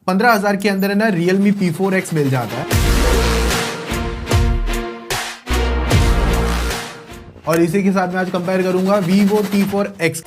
15,000 के अंदर है ना Realme P4X मिल जाता है। और इसी के साथ मैं आज कंपेयर करूंगा Vivo T4X।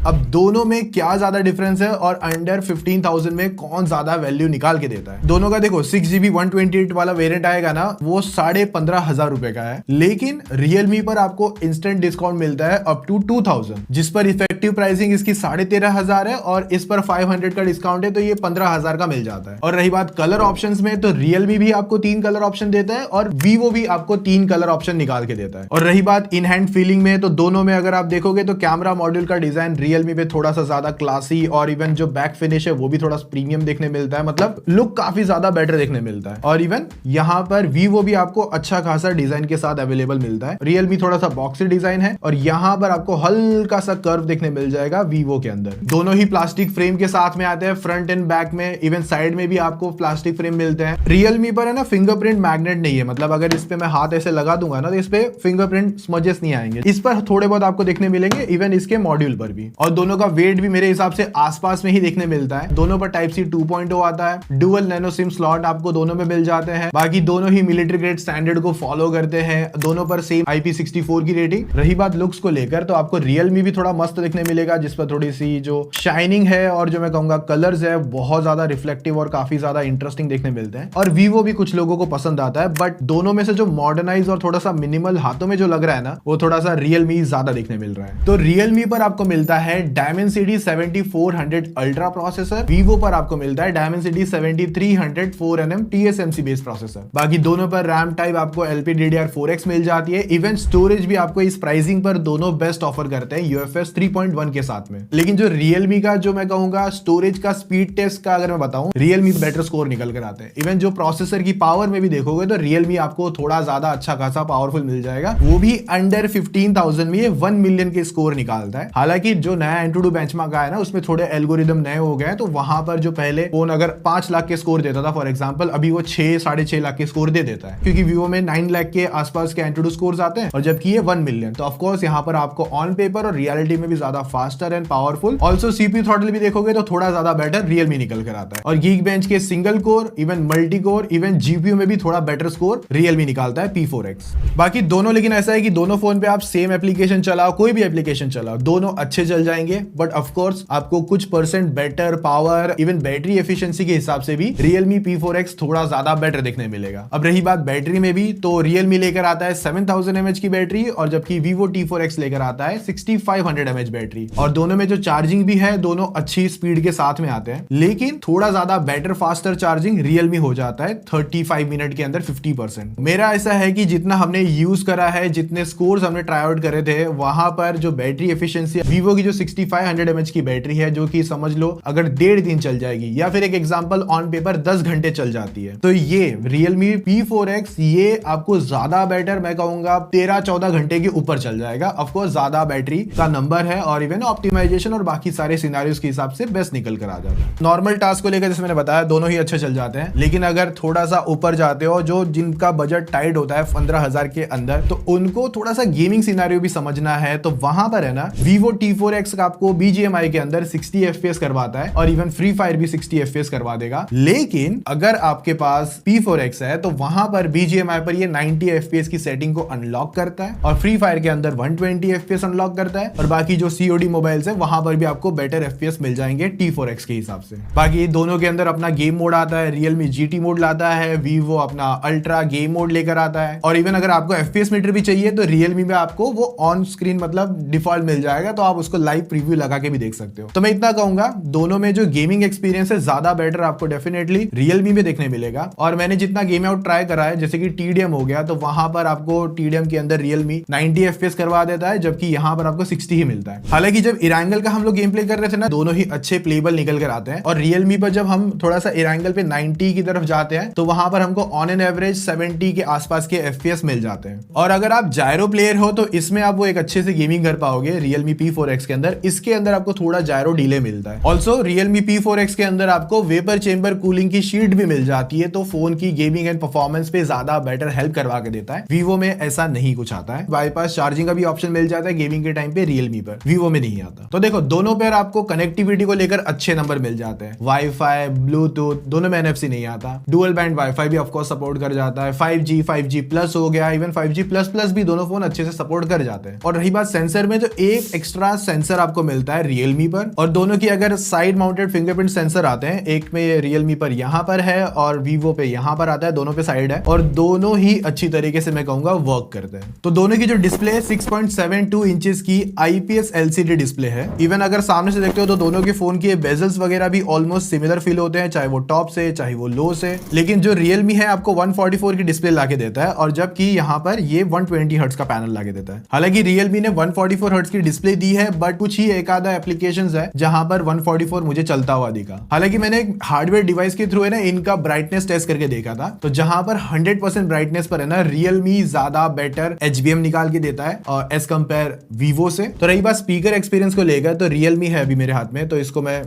अब दोनों में क्या ज्यादा डिफरेंस है और अंडर 15,000 में कौन ज्यादा वैल्यू निकाल के देता है। दोनों का देखो 6GB 128 वाला वेरिएंट आएगा ना, वो 15,500 रुपए का है, लेकिन Realme पर आपको इंस्टेंट डिस्काउंट मिलता है अप टू 2,000, जिस पर इफेक्टिव प्राइसिंग इसकी 13,500 है और इस पर 500 का डिस्काउंट है, तो ये 15,000 का मिल जाता है। और रही बात कलर ऑप्शंस में, तो Realme भी आपको 3 कलर ऑप्शन देता है और Vivo भी आपको 3 कलर ऑप्शन निकाल के देता है। और रही बात इन हैंड फीलिंग में, तो दोनों में अगर आप देखोगे तो कैमरा मॉड्यूल का डिजाइन Realme पे थोड़ा सा ज्यादा क्लासी और इवन जो बैक फिनिश है वो भी थोड़ा प्रीमियम देखने मिलता है, मतलब लुक काफी ज्यादा बेटर देखने मिलता है। और इवन यहाँ पर Vivo भी आपको अच्छा खासा डिजाइन के साथ अवेलेबल मिलता है। Realme थोड़ा सा बॉक्सी डिजाइन है और यहाँ पर आपको हल्का सा कर्व देखने मिल जाएगा Vivo के अंदर। दोनों ही प्लास्टिक फ्रेम के साथ में आते हैं, फ्रंट एंड बैक में, इवन साइड में भी आपको प्लास्टिक फ्रेम मिलते हैं। Realme पर है ना फिंगरप्रिंट मैग्नेट नहीं है, मतलब अगर इस पे मैं हाथ ऐसे लगा दूंगा ना तो इस पे फिंगरप्रिंट स्मजेस नहीं आएंगे। इस पर थोड़े बहुत आपको देखने मिलेंगे, इवन इसके मॉड्यूल पर भी। और दोनों का वेट भी मेरे हिसाब से आसपास में ही देखने मिलता है। दोनों पर टाइप सी 2.0 आता है, डुअल नैनो सिम स्लॉट आपको दोनों में मिल जाते हैं। बाकी दोनों ही मिलिट्री ग्रेड स्टैंडर्ड को फॉलो करते हैं, दोनों पर सेम IP64 की रेटिंग। रही बात लुक्स को लेकर, तो आपको Realme भी थोड़ा मस्त देखने मिलेगा, जिस पर थोड़ी सी जो शाइनिंग है और जो मैं कहूंगा कलर्स है बहुत ज्यादा रिफ्लेक्टिव और काफी ज्यादा इंटरेस्टिंग देखने मिलते हैं। और Vivo भी कुछ लोगों को पसंद आता है, बट दोनों में से जो मॉडर्नाइज और थोड़ा सा मिनिमल हाथों में जो लग रहा है ना, वो थोड़ा सा Realme ज्यादा देखने मिल रहा है। तो Realme पर आपको मिलता है Dimensity 7400 अल्ट्रा प्रोसेसर, Vivo पर आपको मिलता है Dimensity 7300 4nm TSMC based processor. बाकी दोनों पर रैम टाइप आपको LPDDR4X मिल जाती है। इवन स्टोरेज भी आपको इस प्राइसिंग पर दोनों बेस्ट ऑफर करते हैं UFS 3.1 के साथ में। लेकिन जो Realme का जो मैं कहूंगा स्टोरेज का स्पीड टेस्ट का अगर मैं बताऊं, Realme बेटर स्कोर निकल कर आते हैं। इवन जो प्रोसेसर की पावर में भी देखोगे तो Realme आपको थोड़ा ज्यादा अच्छा खासा पावरफुल मिल जाएगा, वो भी अंडर 15,000 में ये 1 मिलियन के स्कोर निकालता है। हालांकि जो नया Antutu बेंचमार्क आया ना, उसमें थोड़े एल्गोरिदम नए हो गए, तो वहां पर जो पहले फोन अगर 5 लाख के स्कोर देता था फॉर एग्जांपल, अभी वो 6-6.5 लाख के स्कोर दे देता है, क्योंकि Vivo में 9 लाख के आसपास के Antutu स्कोर्स आते हैं और जबकि ये 1 मिलियन। तो ऑफ कोर्स यहाँ पर आपको ऑन पेपर और रियलिटी में भी ज्यादा faster and powerful, also CPU throttle भी देखोगे तो थोड़ा ज्यादा बेटर Realme निकल कर आता है। और Geekbench के single core, even multi core, even GPU में भी थोड़ा बेटर स्कोर Realme निकालता है P4X। बाकी दोनों, लेकिन ऐसा है कि दोनों फोन पे आप सेम एप्लीकेशन चलाओ, कोई भी एप्लीकेशन चलाओ, दोनों अच्छे चल जाएंगे, बट ऑफ कोर्स आपको कुछ percent better power, even battery efficiency के हिसाब से भी Realme P4X थोड़ा ज्यादा बेटर देखने मिलेगा। अब रही बात बैटरी में भी, तो Realme लेकर आता है 7000 mAh की बैटरी और जबकि Vivo T4X लेकर आता है 6500 mAh बैटरी। और दोनों में जो चार्जिंग भी है, दोनों अच्छी स्पीड के साथ में आते हैं, लेकिन थोड़ा ज्यादा बेटर फास्टर चार्जिंग Realme हो जाता है 35 मिनट के अंदर 50%। मेरा ऐसा है कि जितना हमने यूज करा है, जितने स्कोर्स हमने ट्राई आउट करे थे, वहां पर जो बैटरी एफिशिएंसी Vivo की जो 6500 mAh की बैटरी है, जो कि समझ लो अगर 1.5 दिन चल जाएगी, या फिर एक एग्जांपल ऑन पेपर 10 घंटे चल जाती है, तो ये Realme P4X ये आपको ज्यादा बेटर, मैं कहूंगा 13-14 घंटे के ऊपर चल जाएगा। ऑफ कोर्स ज्यादा बैटरी का नंबर है और इवन ऑप्टिमाइजेशन और बाकी सारे सिनेरियोस के हिसाब से बेस्ट निकल कर आ जाता है। नॉर्मल टास्क को लेकर जैसे मैंने बताया, दोनों ही अच्छे चल जाते हैं, लेकिन अगर थोड़ा सा ऊपर जाते हो, जो जिनका बजट टाइट होता है 15,000 के अंदर, तो उनको थोड़ा सा गेमिंग सिनेरियो भी समझना है, तो वहां पर है ना Vivo T4X आपको BGMI के अंदर 60 FPS करवाता है और इवन फ्री फायर भी 60 FPS करवा देगा। लेकिन अगर आपके पास P4X है तो वहां पर BGMI पर ये 90 FPS की सेटिंग को अनलॉक करता है और फ्री फायर के अंदर 120 FPS अनलॉक करता है, और बाकी जो COD मोबाइल्स है वहां पर भी आपको बेटर FPS मिल जाएंगे T4X के हिसाब से। बाकी दोनों के अंदर अपना गेम मोड आता है, Realme GT मोड लाता है, Vivo अपना अल्ट्रा गेम मोड लेकर आता है, और इवन अगर आपको FPS मीटर भी चाहिए तो Realme में आपको वो ऑन स्क्रीन मतलब डिफॉल्ट मिल जाएगा, तो आप उसको लाइव प्रीव्यू लगा के भी देख सकते हो। तो मैं इतना कहूंगा, दोनों में जो गेमिंग एक्सपीरियंस है ज्यादा बेटर आपको डेफिनेटली Realme में देखने मिलेगा। और मैंने जितना गेम आउट ट्राई करा है, जैसे कि TDM हो गया, तो वहां पर आपको TDM के अंदर Realme 90 FPS करवा देता है, जबकि यहां पर आपको 60 ही मिलता है। हालांकि जब इरांगल का हम लोग गेम प्ले कर रहे थे ना, दोनों ही अच्छे प्लेबल निकल कर आते हैं, और Realme पर जब हम थोड़ा सा इरांगल पे 90 की तरफ जाते हैं, तो वहां पर हमको ऑन एन एवरेज 70 के आसपास के FPS मिल जाते हैं। और अगर आप जायरो प्लेयर हो तो इसमें आप वो एक अच्छे से गेमिंग कर पाओगे Realme P4X के अंदर, अंदर, इसके अंदर आपको थोड़ा जायरो डिले मिलता है। ऑल्सो Realme P4X के अंदर आपको वेपर चेंबर कूलिंग की शीट भी मिल जाती है, तो फोन की गेमिंग एंड परफॉर्मेंस पे ज्यादा बेटर हेल्प करवा के देता है। Vivo में ऐसा नहीं कुछ आता है। बाईपास चार्जिंग का भी ऑप्शन मिल जाता है गेमिंग के टाइम पे Realme पर, Vivo में नहीं आता। तो देखो दोनों पर आपको कनेक्टिविटी को लेकर अच्छे नंबर मिल जाते हैं। वाईफाई, ब्लूटूथ दोनों में NFC नहीं आता। डुअल बैंड वाईफाई भी ऑफकोर्स सपोर्ट कर जाता है। 5G, 5G प्लस हो गया, इवन 5G प्लस प्लस भी दोनों फोन अच्छे से सपोर्ट कर जाते हैं। और रही बात सेंसर में, तो एक एक्स्ट्रा सेंसर आपको मिलता है Realme पर, और दोनों की अगर साइड माउंटेड फिंगरप्रिंट सेंसर आते हैं, एक में Realme पर यहाँ पर है और Vivo पे यहाँ पर आता है, दोनों पे साइड है, और दोनों ही अच्छी तरीके से मैं कहूंगा वर्क करते हैं। तो दोनों की जो डिस्प्ले है 6.72 इंचेस की IPS LCD डिस्प्ले है। इवन अगर सामने से देखते हो तो दोनों के फोन की बेजल्स वगैरह भी ऑलमोस्ट सिमिलर फील होते हैं, चाहे वो टॉप से चाहे वो लो से। लेकिन जो Realme है आपको 144 की डिस्प्ले लाके देता है, और जबकि यहाँ पर ये 120 हर्ट्ज का पैनल लाके देता है। हालांकि Realme ने 144 हर्ट्ज की डिस्प्ले दी है, बट कुछ ही एक आधा एप्लीकेशंस है जहां पर 144 मुझे चलता हुआ दिखा। हालांकि मैंने एक हार्डवेयर डिवाइस के थ्रू है ना इनका ब्राइटनेस टेस्ट करके देखा था, तो जहां पर 100% ब्राइटनेस पर है ना Realme ज्यादा बेटर HBM निकाल के देता है और एज कंपेयर Vivo से। तो रही बात स्पीकर एक्सपीरियंस को लेकर, तो Realme है अभी मेरे हाथ में, तो इसको मैं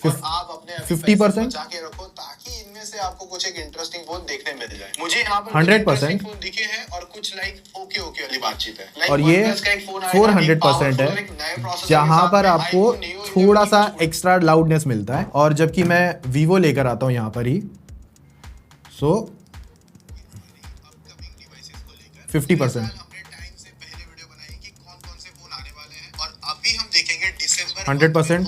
50% ताकि इनमें से आपको कुछ एक इंटरेस्टिंग फोन देखने मिल जाए। मुझे यहाँ पर 100% फोन दिखे हैं और कुछ ओके वाली बातचीत है। और ये 400% है, जहां पर आपको थोड़ा सा एक्स्ट्रा लाउडनेस मिलता है। और जबकि मैं Vivo लेकर आता हूं यहाँ पर ही, सो 50%। 100%,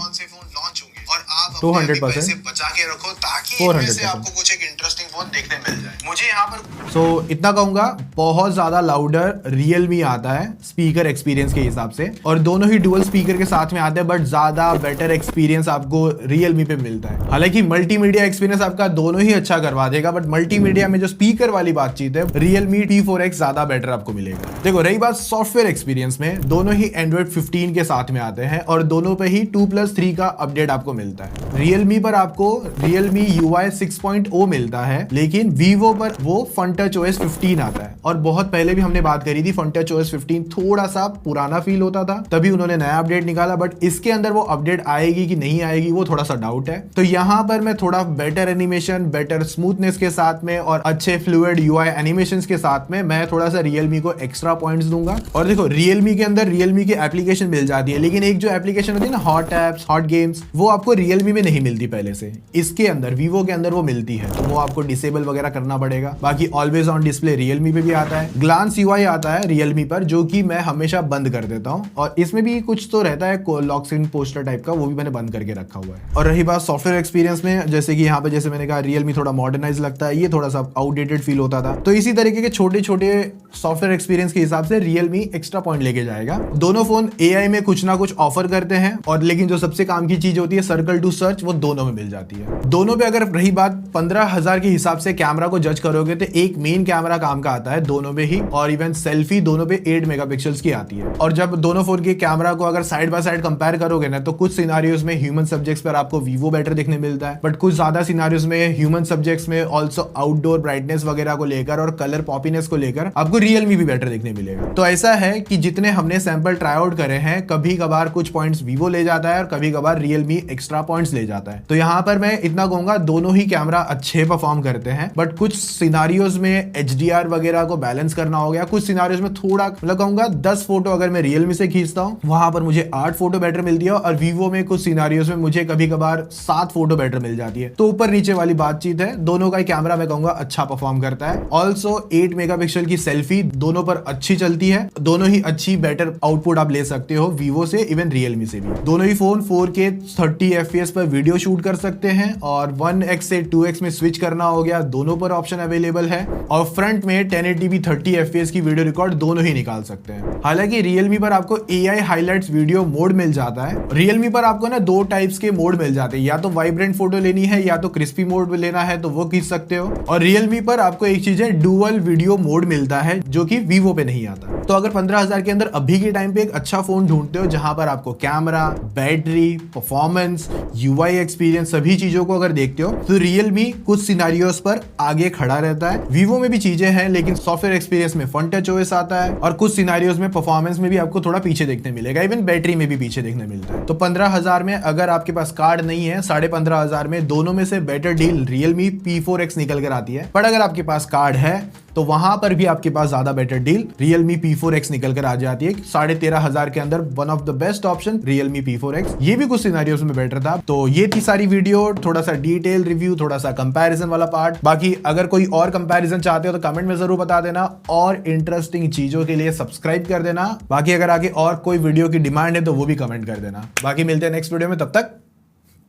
200%, बचा के रखो ताकि 400% आपको कुछ एक इंटरेस्टिंग फोन देखने मिल जाए। मुझे यहाँ पर सो इतना कहूंगा, बहुत ज्यादा लाउडर Realme आता है स्पीकर एक्सपीरियंस के हिसाब से, और दोनों ही डुअल स्पीकर के साथ में आते हैं, बट ज्यादा बेटर एक्सपीरियंस आपको Realme पे मिलता है। हालांकि मल्टीमीडिया एक्सपीरियंस आपका दोनों ही अच्छा करवा देगा, बट मल्टीमीडिया में जो स्पीकर वाली बातचीत है Realme P4X ज्यादा बेटर आपको मिलेगा। देखो रही बात सॉफ्टवेयर एक्सपीरियंस में, दोनों ही Android 15 के साथ में आते हैं, और दोनों पे ही 2+3 का अपडेट आपको मिलता है। Realme पर आपको Realme UI 6.0 मिलता है, लेकिन Vivo पर वो FunTouch OS 15 आता है। और बहुत पहले भी हमने बात करी थी, FunTouch OS 15 थोड़ा सा पुराना फील होता था, तभी उन्होंने नया अपडेट निकाला, बट इसके अंदर वो अपडेट आएगी कि नहीं आएगी वो थोड़ा सा डाउट है। तो यहाँ पर मैं थोड़ा बेटर एनिमेशन, बेटर स्मूथनेस के साथ में और अच्छे फ्लूइड UI एनिमेशंस के साथ में मैं थोड़ा सा Realme को एक्स्ट्रा पॉइंट्स दूंगा। और देखो Realme के अंदर Realme की एप्लीकेशन मिल जाती है, लेकिन एक जो एप्लीकेशन होती है ना हॉट एप्स, हॉट गेम्स, वो आपको Realme में नहीं मिलती पहले से। इसके अंदर Vivo के अंदर वो मिलती है, तो वो आपको डिसेबल वगैरह करना पड़ेगा। बाकी ऑलवेज ऑन डिस्प्ले Realme पे भी आता है, ग्लांस UI आता है Realme पर, जो कि मैं हमेशा बंद कर देता हूं, और इसमें भी कुछ तो रहता है लॉक स्क्रीन पोस्टर टाइप का, वो भी मैंने बंद करके रखा हुआ है। और रही बात सॉफ्टवेयर एक्सपीरियंस में, जैसे कि यहाँ पे जैसे मैंने कहा Realme थोड़ा मॉडर्नाइज लगता है, ये थोड़ा सा आउटडेटेड फील होता था, तो इसी तरीके के छोटे छोटे सॉफ्टवेयर एक्सपीरियंस के हिसाब से Realme एक्स्ट्रा पॉइंट लेके जाएगा। दोनों फोन AI में कुछ ना कुछ ऑफर करते हैं, और लेकिन जो सबसे काम की चीज होती है सर्कल टू सर्च, वो दोनों में मिल जाती है। दोनों पे अगर रही बात 15,000 के हिसाब से कैमरा को जज करोगे, तो एक मेन कैमरा काम का आता है दोनों में ही, और इवन सेल्फी दोनों पे 8 मेगापिक्सल्स की आती है। और जब दोनों फोन के कैमरा को अगर साइड बाय साइड कंपेयर करोगे ना, तो कुछ सिनारियोज में ह्यूमन सब्जेक्ट्स पर आपको Vivo बेटर दिखने मिलता है, बट कुछ ज्यादा सिनारियोज में ह्यूमन सब्जेक्ट्स में ऑल्सो आउटडोर ब्राइटनेस वगैरह को लेकर और कलर पॉपीनेस को लेकर आपको Realme भी बेटर दिखने मिलेगा। तो ऐसा है कि जितने हमने सैंपल ट्राई आउट करे हैं, कभी कभार कुछ पॉइंट्स Vivo ले जाता है और कभी कभार Realme एक्स्ट्रा पॉइंट्स ले जाता है। तो यहाँ पर मैं इतना कहूंगा, दोनों ही कैमरा अच्छे परफॉर्म करते हैं, बट कुछ सिनारियोज में HDR वगैरह को बैलेंस करना हो गया, कुछ सिनारियोज में थोड़ा मतलब कहूंगा 10 फोटो अगर मैं Realme से खींचता हूँ, वहां पर मुझे 8 फोटो बेटर मिलती है, और Vivo में कुछ सिनारियोज में मुझे कभी कभार 7 फोटो बेटर मिल जाती है। तो ऊपर नीचे वाली बातचीत है, दोनों का कैमरा मैं कहूंगा अच्छा परफॉर्म करता है। ऑल्सो 8 मेगापिक्सल की सेल्फी दोनों पर अच्छी चलती है, दोनों ही अच्छी बेटर आउटपुट आप ले सकते हो Vivo से, इवन Realme से भी। दोनों ही फोन 4K 30 FPS पर वीडियो शूट कर सकते हैं, और 1x से 2x में स्विच करना हो गया, दोनों पर ऑप्शन अवेलेबल है, और फ्रंट में 1080p 30 FPS की वीडियो रिकॉर्ड दोनों ही निकाल सकते हैं। हालांकि Realme पर आपको AI हाइलाइट्स वीडियो मोड मिल जाता है। Realme पर आपको ना 2 टाइप्स के मोड मिल जाते हैं, या तो वाइब्रेंट फोटो लेनी है या तो क्रिस्पी मोड लेना है तो वो खींच सकते हो। और Realme पर आपको एक चीज है, डुअल वीडियो मोड मिलता है, जो कि Vivo पे नहीं आता। तो अगर 15,000 के अंदर अभी के टाइम पे एक अच्छा फोन ढूंढते हो जहां पर आपको camera, battery, performance, UI experience, सभी चीजों को अगर देखते हो तो Realme कुछ सिनारियोस पर आगे खड़ा रहता है। Vivo में भी चीजें हैं लेकिन सॉफ्टवेयर एक्सपीरियंस में फन टच ओएस आता है और कुछ सिनारियोस में परफॉर्मेंस में भी आपको थोड़ा पीछे देखने मिलेगा, इवन बैटरी में भी पीछे देखने मिलता है। तो 15,000 में अगर आपके पास कार्ड नहीं है, 15,500 में दोनों में से बेटर डील Realme P4X निकल कर आती है। पर अगर आपके पास कार्ड है तो वहां पर भी आपके पास ज्यादा बेटर डील Realme P4X निकल कर आ जाती है। 13,500 के अंदर one of the best option Realme P4X, ये भी कुछ सिनारियोस में बेटर था। तो ये थी सारी वीडियो, थोड़ा सा डिटेल रिव्यू, थोड़ा सा कंपैरिजन वाला पार्ट। बाकी अगर कोई और कंपैरिजन चाहते हो तो कमेंट में जरूर बता देना और इंटरेस्टिंग चीजों के लिए सब्सक्राइब कर देना। बाकी अगर आगे और कोई वीडियो की डिमांड है तो वो भी कमेंट कर देना। बाकी मिलते हैं नेक्स्ट वीडियो में, तब तक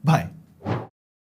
बाय।